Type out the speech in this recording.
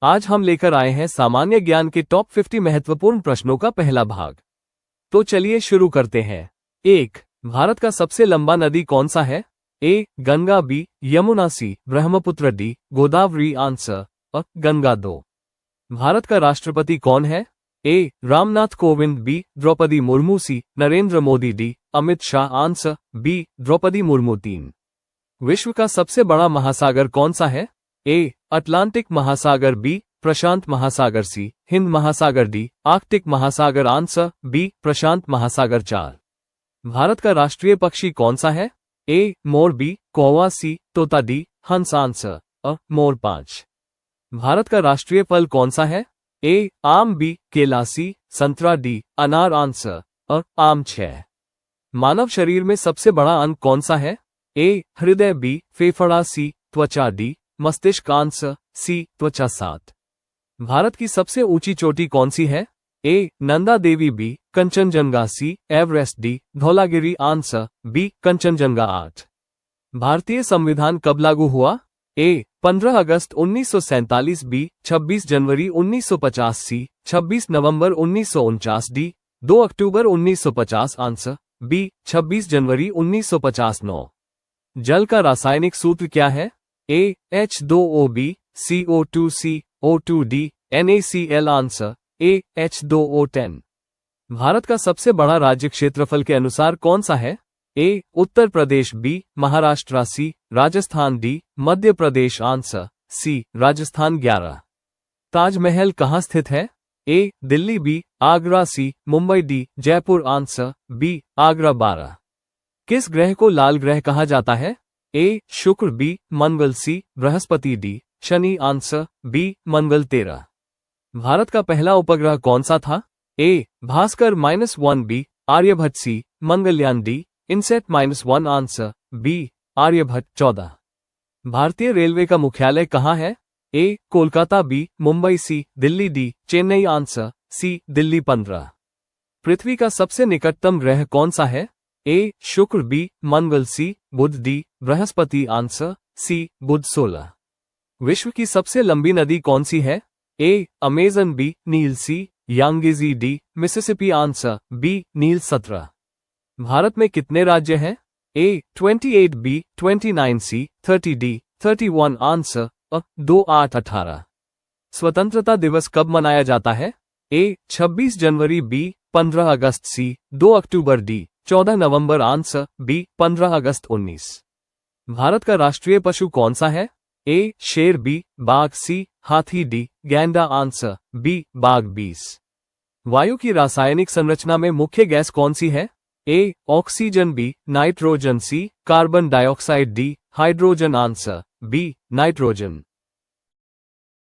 आज हम लेकर आए हैं सामान्य ज्ञान के टॉप 50 महत्वपूर्ण प्रश्नों का पहला भाग। तो चलिए शुरू करते हैं। 1. भारत का सबसे लंबा नदी कौन सा है? A. Ganga, B. Yamuna, C. Brahmaputra, D. Godavari. Answer अ. गंगा। 2. भारत का राष्ट्रपति कौन है? A. Ramnath Kovind, B. Draupadi Murmu, C. Narendra Modi, D. Amit Shah. Answer B. Draupadi Murmu. 3. विश्व का सबसे बड़ा महासागर कौन सा है? ए. अटलांटिक महासागर, बी. प्रशांत महासागर, सी. हिंद महासागर, डी. आर्कटिक महासागर। Answer B. प्रशांत महासागर। 4. भारत का राष्ट्रीय पक्षी कौन सा है? ए. मोर, बी. कौवा, सी. तोता, डी. हंस। आंसर अ. मोर। 5. भारत का राष्ट्रीय फल कौन सा है? ए. आम, बी. केला, सी. संतरा, डी. अनार। आंसर अ. आम। 6. मानव शरीर में सबसे बड़ा अंग कौन सा है? ए. हृदय, बी. फेफड़ा, सी. त्वचा, डी. मस्तिष्क। Answer C. त्वचा। 7. भारत की सबसे ऊंची चोटी कौन सी है? A. Nanda Devi, B. Kanchenjunga, C. Everest, D. Dhaulagiri. Answer B. Kanchenjunga. 8. भारतीय संविधान कब लागू हुआ? ए. 15 अगस्त 1947, बी. 26 जनवरी 1950, सी. 26 नवंबर 1949, डी. 2 अक्टूबर 1950। Answer B. 26 जनवरी 1950। 9. जल का रासायनिक सूत्र क्या है? A. H2O, CO2, CO2, NaCl। Answer A. H2O। 10. Bharat का सबसे बड़ा राज्य क्षेत्रफल के अनुसार कौन सा है? A. Uttar Pradesh, B. Maharashtra, C. Rajasthan, D. Madhya Pradesh. Answer C. Rajasthan. 11. Taj Mahal कहाँ स्थित है? A. Delhi, B. Agra, C. Mumbai, D. Jaipur. Answer B. Agra. 12. किस ग्रह को लाल ग्रह कहा जाता है? ए. शुक्र, बी. मंगल, सी. बृहस्पति, डी. शनि। Answer B. मंगल। 13. भारत का पहला उपग्रह कौन सा था? A. Bhaskara -1, B. Aryabhata, C. Mangalyaan, D. INSAT -1। Answer B. Aryabhata. 14. भारतीय रेलवे का मुख्यालय कहाँ है? A. Kolkata, B. Mumbai, C. Delhi, D. Chennai. Answer C. Delhi. 15. पृथ्वी का सबसे निकटतम ग्रह कौन सा है? ए. शुक्र, बी. मंगल, सी. बुध, डी. बृहस्पति। Answer C. बुध। 16. विश्व की सबसे लंबी नदी कौन सी है? ए. Amazon, B. नील, C. Yangtze, D. Mississippi. Answer B. नील। 17. भारत में कितने राज्य हैं? A. 28, B. 29, C. 30, D. 31। Answer अ. 2, 8, 18. स्वतंत्रता दिवस कब मनाया जाता है? ए. 26 जनवरी, बी. 15 अगस्त, सी. 2 अक्टूबर, डी. 14 नवंबर। Answer B. 15 अगस्त। 19. भारत का राष्ट्रीय पशु कौन सा है? ए. शेर, बी. बाघ, सी. हाथी, डी. गैंडा। Answer B. बाघ। 20. वायु की रासायनिक संरचना में मुख्य गैस कौन सी है? A. Oxygen, B. Nitrogen, C. Carbon dioxide, D. Hydrogen. Answer B. Nitrogen.